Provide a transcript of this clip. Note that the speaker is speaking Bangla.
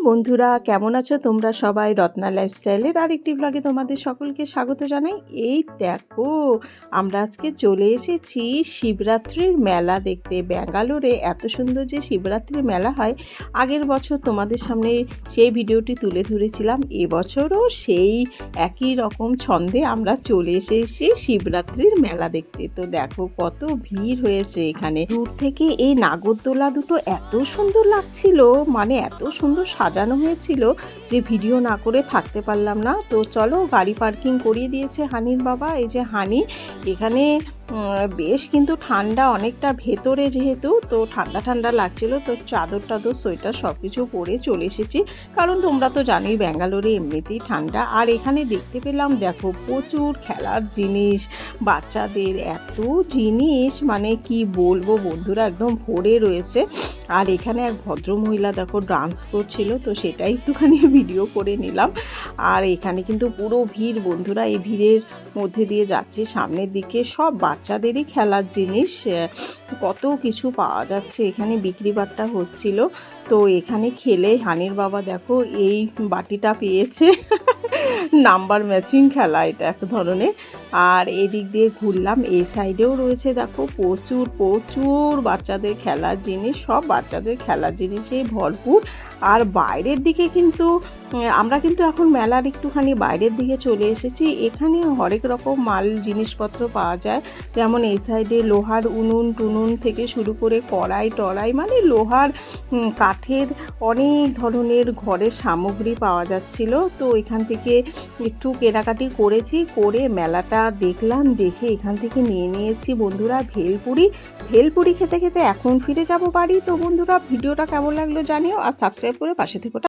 বন্ধুরা, কেমন আছো তোমরা সবাই? রত্না লাইফস্টাইলের আরেকটি ব্লগে তোমাদের সকলকে স্বাগত জানাই। এই দেখো, আমরা আজকে চলে এসেছি শিবরাত্রির মেলা দেখতে। ব্যাঙ্গালোরে এত সুন্দর যে শিবরাত্রির মেলা হয়, আগের বছর তোমাদের সামনে সেই ভিডিওটি তুলে ধরেছিলাম। এবছরও সেই একই রকম ছন্দে আমরা চলে এসেছি শিবরাত্রির মেলা দেখতে। তো দেখো কত ভিড় হয়েছে এখানে। দূর থেকে এই নাগরদোলা দুটো এত সুন্দর লাগছিল, মানে এত সুন্দর সাজানো হয়েছিল যে ভিডিও না করে থাকতে পারলাম না। তো চলো, গাড়ি পার্কিং করিয়ে দিয়েছে হানির বাবা। এই যে হানি, এখানে বেশ কিন্তু ঠান্ডা অনেকটা, ভেতরে যেহেতু, তো ঠান্ডা ঠান্ডা লাগছিল। তো চাদর টাদর সোয়েটার সব কিছু পরে চলে এসেছি, কারণ তোমরা তো জানোই ব্যাঙ্গালোরে এমনিতেই ঠান্ডা। আর এখানে দেখতে পেলাম দেখো প্রচুর খেলার জিনিস, বাচ্চাদের এত জিনিস, মানে কি বলবো বন্ধুরা, একদম ভরে রয়েছে। আর এখানে এক ভদ্রমহিলা দেখো ডান্স করছিল, তো সেটাই একটুখানি ভিডিও করে নিলাম। আর এখানে কিন্তু পুরো ভিড় বন্ধুরা, এই ভিড়ের মধ্যে দিয়ে যাচ্ছে সামনের দিকে। সব বাচ্চাদেরই খেলার জিনিস, কত কিছু পাওয়া যাচ্ছে এখানে, বিক্রি বাট্টা হচ্ছিল। তো এখানে খেলে হানির বাবা দেখো এই বাটিটা পেয়েছে। নাম্বার ম্যাচিং খেলা এটা এক ধরনের। আর এদিক দিয়ে ঘুরলাম, এই সাইডেও রয়েছে দেখো প্রচুর প্রচুর বাচ্চাদের খেলার জিনিস, সব বাচ্চাদের খেলার জিনিসে ভরপুর। আর বাইরের দিকে কিন্তু আমরা কিন্তু এখন মেলার একটুখানি বাইরের দিকে চলে এসেছি। এখানে হরেক রকম মাল জিনিসপত্র পাওয়া যায়, যেমন এই সাইডে লোহার উনুন টুনুন থেকে শুরু করে কড়াই টড়াই, মানে লোহার কাঠের অনেক ধরনের ঘরের সামগ্রী পাওয়া যাচ্ছিল। তো এখান থেকে একটু কেনাকাটি করেছি, করে মেলাটা দেখলাম, দেখে এখান থেকে নিয়ে নিয়েছি বন্ধুরা ভেলপুরি খেতে খেতে এখন ফিরে যাব বাড়ি। তো বন্ধুরা, ভিডিওটা কেমন লাগলো জানিও, আর সাবস্ক্রাইব করে পাশে থেকো।